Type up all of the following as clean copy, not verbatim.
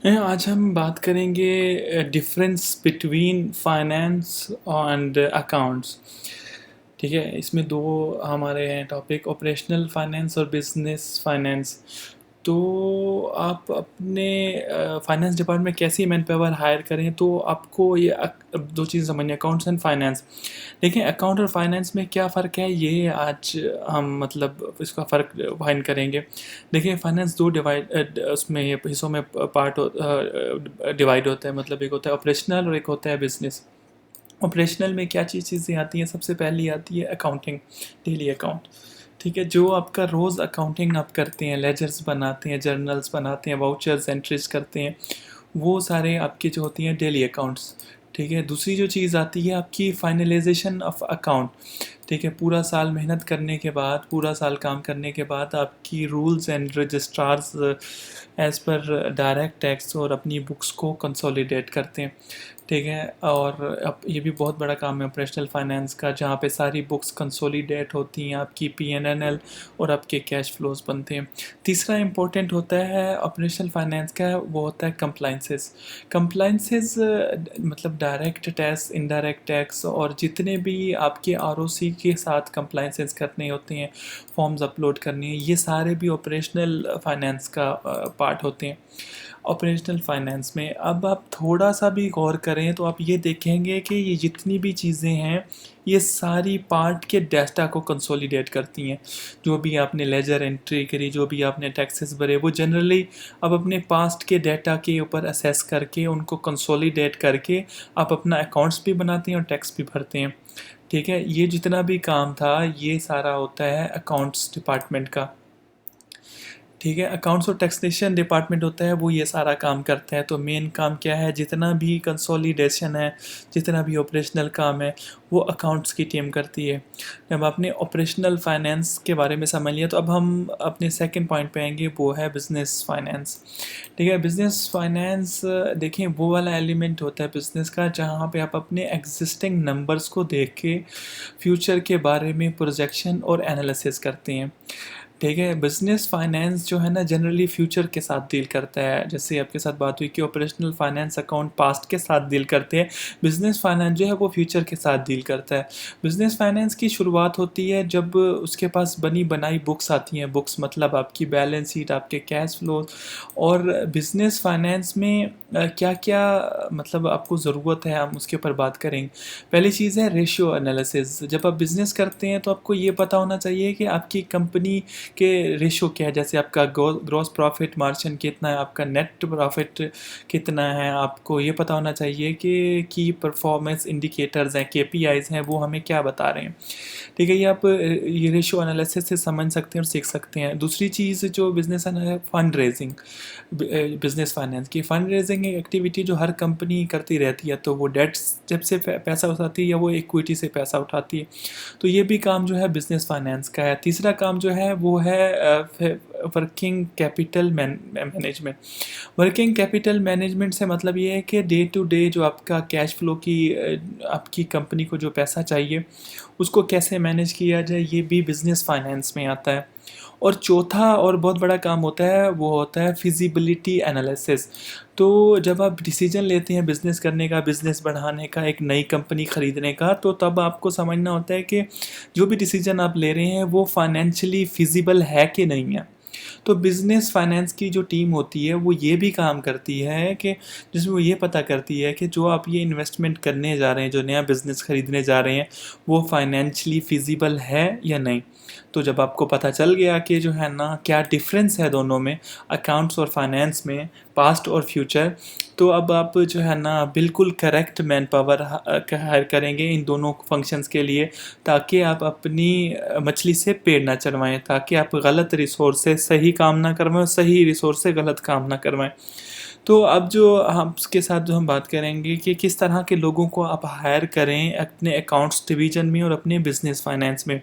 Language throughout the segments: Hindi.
आज हम बात करेंगे difference between finance and accounts. ठीक है, इसमें दो हमारे हैं टॉपिक, ऑपरेशनल फाइनेंस और बिजनेस फाइनेंस। तो आप अपने फाइनेंस डिपार्टमेंट में कैसी मैन पावर हायर करें तो आपको ये दो चीज़ें समझनी, अकाउंट्स एंड फाइनेंस। देखिए, अकाउंट और फाइनेंस में क्या फ़र्क है, ये आज हम मतलब इसका फ़र्क फाइन करेंगे। देखिए, फाइनेंस दो उसमें हिस्सों में डिवाइड होता है। मतलब एक होता है ऑपरेशनल और एक होता है बिजनेस। ऑपरेशनल में क्या चीज़ें आती हैं, सबसे पहली आती है अकाउंटिंग, डेली अकाउंट। ठीक है, जो आपका रोज़ अकाउंटिंग आप करते हैं, लेजर्स बनाते हैं, जर्नल्स बनाते हैं, वाउचर्स एंट्रीज करते हैं, वो सारे आपकी जो होती हैं डेली अकाउंट्स। ठीक है, दूसरी जो चीज़ आती है आपकी फाइनलाइजेशन ऑफ अकाउंट। ठीक है, पूरा साल मेहनत करने के बाद, पूरा साल काम करने के बाद आपकी rules and registrars as per direct tax और अपनी बुक्स को कंसोलिडेट करते हैं। ठीक है, और अब ये भी बहुत बड़ा काम है ऑपरेशनल फाइनेंस का, जहाँ पे सारी बुक्स कंसोलिडेट होती हैं, आपकी पीएनएल और आपके कैश फ्लोज बनते हैं। तीसरा इम्पोर्टेंट होता है ऑपरेशनल फाइनेंस का, वो होता है कंप्लाइंसेस। कंप्लाइंसेस मतलब डायरेक्ट टैक्स, इनडायरेक्ट टैक्स और जितने भी आपके आरओसी के साथ कंप्लाइंसेस करने होते हैं, फॉर्म्स अपलोड करनी है, ये सारे भी ऑपरेशनल फाइनेंस का पार्ट होते हैं। ऑपरेशनल फाइनेंस में अब आप थोड़ा सा भी गौर करें तो आप ये देखेंगे कि ये जितनी भी चीज़ें हैं, ये सारी पार्ट के डाटा को कंसोलिडेट करती हैं। जो भी आपने लेजर एंट्री करी, जो भी आपने टैक्सेस भरे, वो जनरली अब अपने पास्ट के डाटा के ऊपर असेस करके उनको कंसोलिडेट करके आप अपना अकाउंट्स भी बनाते हैं और टैक्स भी भरते हैं। ठीक है, ये जितना भी काम था ये सारा होता है अकाउंट्स डिपार्टमेंट का। ठीक है, अकाउंट्स और टैक्सेशन डिपार्टमेंट होता है, वो ये सारा काम करता है। तो मेन काम क्या है, जितना भी कंसोलिडेशन है, जितना भी ऑपरेशनल काम है, वो अकाउंट्स की टीम करती है। जब आपने ऑपरेशनल फाइनेंस के बारे में समझ लिया तो अब हम अपने सेकंड पॉइंट पे आएंगे, वो है बिजनेस फाइनेंस। ठीक है, बिजनेस फाइनेंस देखें, वो वाला एलिमेंट होता है बिजनेस का जहाँ पे आप अपने एग्जिस्टिंग नंबर्स को देख के फ्यूचर के बारे में प्रोजेक्शन और एनालिसिस करते हैं। ठीक है, बिजनेस फाइनेंस जो है ना, जनरली फ्यूचर के साथ डील करता है। जैसे आपके साथ बात हुई कि ऑपरेशनल फाइनेंस अकाउंट पास्ट के साथ डील करते हैं, बिजनेस फाइनेंस जो है वो फ्यूचर के साथ डील करता है। बिजनेस फाइनेंस की शुरुआत होती है जब उसके पास बनी बनाई बुक्स आती हैं। बुक्स मतलब आपकी बैलेंस शीट, आपके कैश फ्लो। और बिजनेस फाइनेंस में क्या क्या मतलब आपको ज़रूरत है, हम उसके ऊपर बात करेंगे। पहली चीज़ है रेशियो एनालिसिस। जब आप बिज़नेस करते हैं तो आपको ये पता होना चाहिए कि आपकी कंपनी के रेशो क्या है। जैसे आपका ग्रॉस प्रॉफिट मार्जिन कितना है, आपका नेट प्रॉफिट कितना है, आपको ये पता होना चाहिए कि की परफॉर्मेंस इंडिकेटर्स हैं, केपीआईज हैं, वो हमें क्या बता रहे हैं। ठीक है, ये आप ये रेशियो एनालिसिस से समझ सकते हैं और सीख सकते हैं। दूसरी चीज़ जो बिजनेस है, फंड रेजिंग। बिजनेस फाइनेंस की फंड रेजिंग एक एक्टिविटी जो हर कंपनी करती रहती है। तो वो डेट्स जब से पैसा उठाती है या वो इक्विटी से पैसा उठाती है, तो ये भी काम जो है बिजनेस फाइनेंस का है। तीसरा काम जो है वो है working capital management. Working capital management से मतलब ये है कि डे टू डे जो आपका कैश फ्लो की आपकी कंपनी को जो पैसा चाहिए उसको कैसे मैनेज किया जाए, ये भी बिजनेस फाइनेंस में आता है। और चौथा और बहुत बड़ा काम होता है, वो होता है फिजिबिलिटी एनालिसिस। तो जब आप डिसीजन लेते हैं बिज़नेस करने का, बिज़नेस बढ़ाने का, एक नई कंपनी ख़रीदने का, तो तब आपको समझना होता है कि जो भी डिसीजन आप ले रहे हैं वो फाइनेंशियली फिजिबल है कि नहीं है। तो बिज़नेस फाइनेंस की जो टीम होती है वो ये भी काम करती है कि जिसमें वो ये पता करती है कि जो आप ये इन्वेस्टमेंट करने जा रहे हैं, जो नया बिज़नेस ख़रीदने जा रहे हैं, वो फाइनेंशियली फिजिबल है या नहीं। तो जब आपको पता चल गया कि जो है ना क्या डिफरेंस है दोनों में, अकाउंट्स और फाइनेंस में, पास्ट और फ्यूचर, तो अब आप जो है ना बिल्कुल करेक्ट मैन पावर हायर करेंगे इन दोनों फंक्शंस के लिए, ताकि आप अपनी मछली से पेड़ ना चढ़वाएं, ताकि आप गलत रिसोर्स से सही काम ना करवाएं और सही रिसोर्स से गलत काम ना करवाएं। तो अब जो हम इसके साथ जो हम बात करेंगे कि किस तरह के लोगों को आप हायर करें अपने अकाउंट्स डिवीजन में और अपने बिजनेस फाइनेंस में।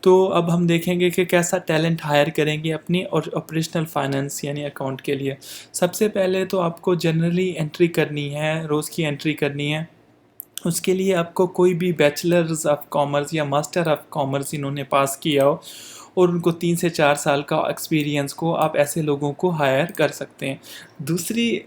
तो अब हम देखेंगे कि कैसा टैलेंट हायर करेंगे अपनी और ऑपरेशनल फाइनेंस यानी अकाउंट के लिए। सबसे पहले तो आपको जनरली एंट्री करनी है, रोज़ की एंट्री करनी है। उसके लिए आपको कोई भी बैचलर्स ऑफ कॉमर्स या मास्टर ऑफ कॉमर्स इन्होंने पास किया हो और उनको 3 से 4 साल का एक्सपीरियंस को, आप ऐसे लोगों को हायर कर सकते हैं। दूसरी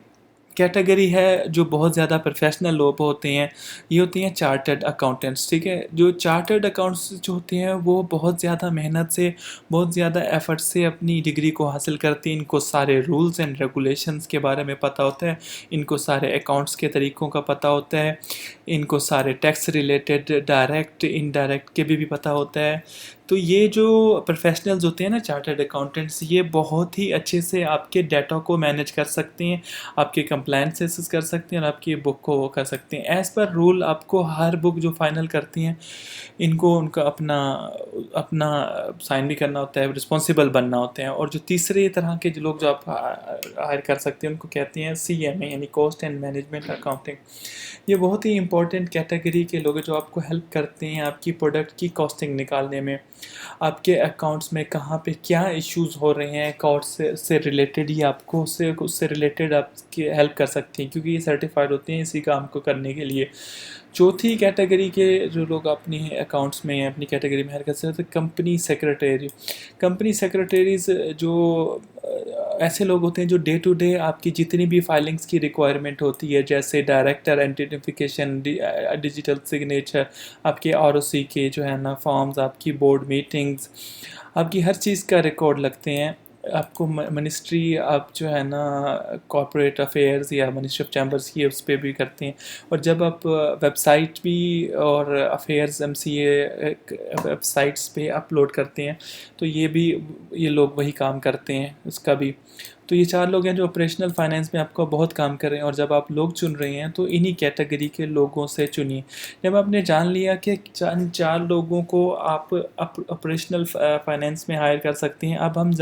कैटेगरी है जो बहुत ज़्यादा प्रोफेशनल लोग होते हैं, ये होती हैं चार्टर्ड अकाउंटेंट्स। ठीक है, जो चार्टर्ड अकाउंट्स जो होते हैं वो बहुत ज़्यादा मेहनत से, बहुत ज़्यादा एफर्ट से अपनी डिग्री को हासिल करते हैं। इनको सारे रूल्स एंड रेगुलेशंस के बारे में पता होता है, इनको सारे अकाउंट्स के तरीक़ों का पता होता है, इनको सारे टैक्स रिलेटेड डायरेक्ट इनडायरेक्ट के भी पता होता है। तो ये जो प्रोफेशनल्स होते हैं ना चार्टर्ड अकाउंटेंट्स, ये बहुत ही अच्छे से आपके डाटा को मैनेज कर सकते हैं, आपके कंप्लायंसेस कर सकते हैं और आपकी बुक को वो कर सकते हैं एज़ पर रूल। आपको हर बुक जो फाइनल करती हैं इनको उनका अपना अपना साइन भी करना होता है, रिस्पॉन्सिबल बनना होते हैं। और जो तीसरे तरह के जो लोग जो आप हायर कर सकते हैं उनको कहते हैं CMA यानी कॉस्ट एंड मैनेजमेंट अकाउंटिंग। ये बहुत ही इंपॉर्टेंट कैटेगरी के लोग हैं जो आपको हेल्प करते हैं आपकी प्रोडक्ट की कॉस्टिंग निकालने में, आपके अकाउंट्स में कहाँ पे क्या इश्यूज हो रहे हैं अकाउंट से रिलेटेड, ही आपको उससे रिलेटेड आपकी हेल्प कर सकती हैं क्योंकि ये सर्टिफाइड होते हैं इसी काम को करने के लिए। चौथी कैटेगरी के जो लोग अपनी अकाउंट्स में अपनी कैटेगरी में हायर कर सकते हैं कंपनी सेक्रेटरी। कंपनी सेक्रेटरीज जो ऐसे लोग होते हैं जो डे टू डे आपकी जितनी भी फाइलिंग्स की रिक्वायरमेंट होती है, जैसे डायरेक्टर आइडेंटिफिकेशन, डिजिटल सिग्नेचर, आपके ROC के जो है ना फॉर्म्स, आपकी बोर्ड मीटिंग्स, आपकी हर चीज़ का रिकॉर्ड लगते हैं। आपको मिनिस्ट्री आप जो है ना कॉर्पोरेट अफेयर्स या मिनिस्ट्री ऑफ चैम्बर्स की उस पर भी करते हैं। और जब आप वेबसाइट भी और अफेयर्स MCA वेबसाइट्स पे अपलोड करते हैं तो ये लोग वही काम करते हैं उसका भी। तो ये 4 लोग हैं जो ऑपरेशनल फाइनेंस में आपको बहुत काम कर रहे हैं। और जब आप लोग चुन रहे हैं तो इन्हीं कैटेगरी के लोगों से चुनिए। जब आपने जान लिया कि 4 लोगों को आप ऑपरेशनल फाइनेंस में हायर कर सकते हैं, अब हम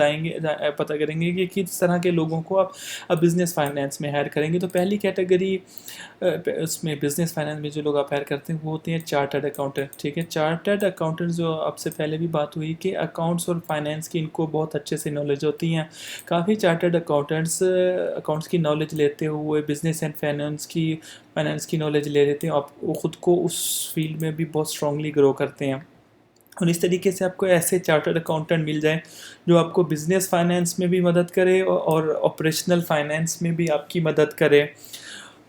पता करेंगे कि किस तरह के लोगों को आप अब बिज़नेस फाइनेंस में हायर करेंगे। तो पहली कैटेगरी उसमें बिज़नेस फाइनेंस में जो लोग आप हायर करते हैं वो होते हैं चार्टर्ड अकाउंटेंट। ठीक है, चार्टर्ड अकाउंटेंट जो आपसे पहले भी बात हुई कि अकाउंट्स और फाइनेंस की इनको बहुत अच्छे से नॉलेज होती हैं। काफ़ी चार्टर्ड अकाउंट्स की नॉलेज लेते हुए बिज़नेस एंड फाइनेंस की नॉलेज ले लेते हैं, आप वो ख़ुद को उस फील्ड में भी बहुत स्ट्रांगली ग्रो करते हैं। और इस तरीके से आपको ऐसे चार्टर्ड अकाउंटेंट मिल जाए जो आपको बिज़नेस फाइनेंस में भी मदद करे और ऑपरेशनल फाइनेंस में भी आपकी मदद करे।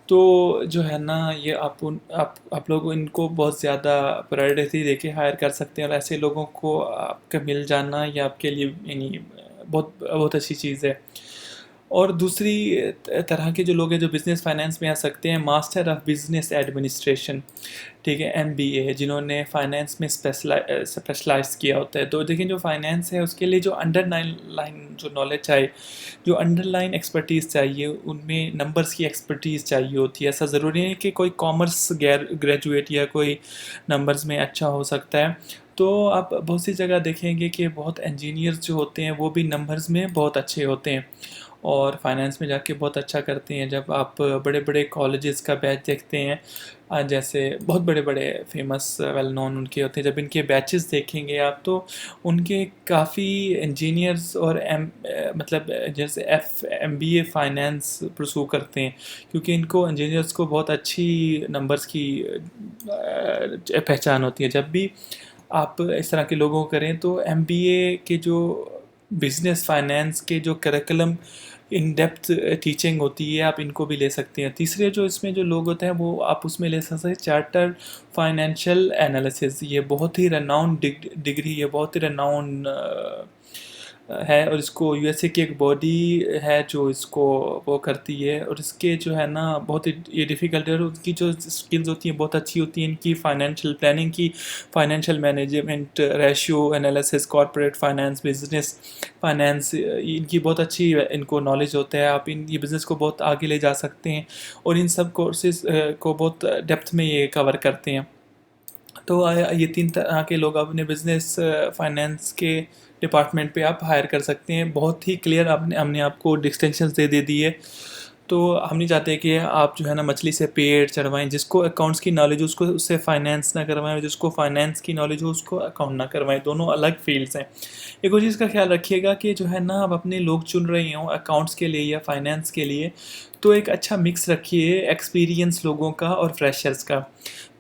तो जो है ना ये आप लोग इनको बहुत ज़्यादा प्रायोरिटी देके हायर कर सकते हैं और ऐसे लोगों को आपका मिल जाना ये आपके लिए यानी बहुत बहुत अच्छी चीज़ है। और दूसरी तरह के जो लोग हैं जो बिज़नेस फाइनेंस में आ सकते हैं, मास्टर ऑफ बिज़नेस एडमिनिस्ट्रेशन। ठीक है, MBA जिन्होंने फाइनेंस में स्पेशलाइज किया होता है। तो देखिए जो फाइनेंस है उसके लिए जो अंडरलाइन जो नॉलेज चाहिए, जो अंडरलाइन एक्सपर्टीज़ चाहिए, उनमें नंबर्स की एक्सपर्टीज़ चाहिए होती है। ऐसा ज़रूरी नहीं कि कोई कॉमर्स ग्रेजुएट या कोई नंबर्स में अच्छा हो सकता है। तो आप बहुत सी जगह देखेंगे कि बहुत इंजीनियर्स जो होते हैं वो भी नंबर्स में बहुत अच्छे होते हैं और फाइनेंस में जाके बहुत अच्छा करते हैं। जब आप बड़े बड़े कॉलेजेस का बैच देखते हैं, जैसे बहुत बड़े बड़े फेमस वेल नोन उनके होते हैं, जब इनके बैचेस देखेंगे आप तो उनके काफ़ी इंजीनियर्स और मतलब जैसे MBA फाइनेंस परसू करते हैं क्योंकि इनको इंजीनियर्स को बहुत अच्छी नंबर्स की पहचान होती है। जब भी आप इस तरह के लोगों को करें तो MBA के जो बिज़नेस फाइनेंस के जो करिकुलम इन डेप्थ टीचिंग होती है आप इनको भी ले सकते हैं। तीसरे जो इसमें जो लोग होते हैं वो आप उसमें ले सकते हैं चार्टर्ड फाइनेंशियल एनालिसिस। ये बहुत ही रेनाउंड डिग्री, ये बहुत ही रेनाउंड है और इसको USA की एक बॉडी है जो इसको वो करती है और इसके जो है ना बहुत ही ये डिफ़िकल्ट है और उनकी जो स्किल्स होती हैं बहुत अच्छी होती हैं इनकी, फाइनेंशियल प्लानिंग की, financial management, ratio analysis, corporate finance, business finance, इनकी बहुत अच्छी इनको नॉलेज होता है। आप ये बिज़नेस को बहुत आगे ले जा सकते हैं और इन सब कोर्सेज को बहुत डेप्थ में ये कवर करते हैं। तो ये 3 तरह के लोग अपने बिज़नेस फाइनेंस के डिपार्टमेंट पे आप हायर कर सकते हैं। बहुत ही क्लियर हमने आपको डिस्टिंक्शंस दे दी है। तो हम नहीं चाहते कि आप जो है ना मछली से पेड़ चढ़वाएं। जिसको अकाउंट्स की नॉलेज हो उसको उससे फाइनेंस ना करवाएं, जिसको फाइनेंस की नॉलेज हो उसको अकाउंट ना करवाएं। दोनों अलग फील्ड्स हैं। एक और चीज़ का ख्याल रखिएगा कि जो है ना आप अपने लोग चुन रहे हो अकाउंट्स के लिए या फाइनेंस के लिए तो एक अच्छा मिक्स रखिए एक्सपीरियंस लोगों का और फ्रेशर्स का।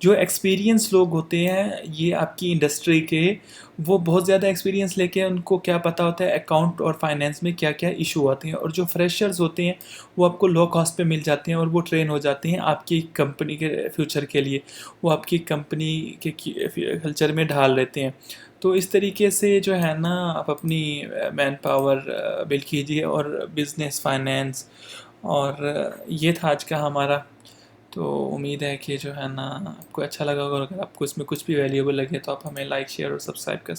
जो एक्सपीरियंस लोग होते हैं ये आपकी इंडस्ट्री के, वो बहुत ज़्यादा एक्सपीरियंस लेके उनको क्या पता होता है अकाउंट और फाइनेंस में क्या क्या इशू आते हैं, और जो फ्रेशर्स होते हैं वो आपको लो कॉस्ट पे मिल जाते हैं और वो ट्रेन हो जाते हैं आपकी कंपनी के फ्यूचर के लिए, वो आपकी कंपनी के कल्चर में ढाल लेते हैं। तो इस तरीके से जो है ना आप अपनी मैन पावर बिल्ड कीजिए और बिजनेस फाइनेंस, और ये था आज का हमारा। तो उम्मीद है कि जो है ना आपको अच्छा लगा होगा, अगर आपको इसमें कुछ भी वैल्यूएबल लगे तो आप हमें लाइक शेयर और सब्सक्राइब कर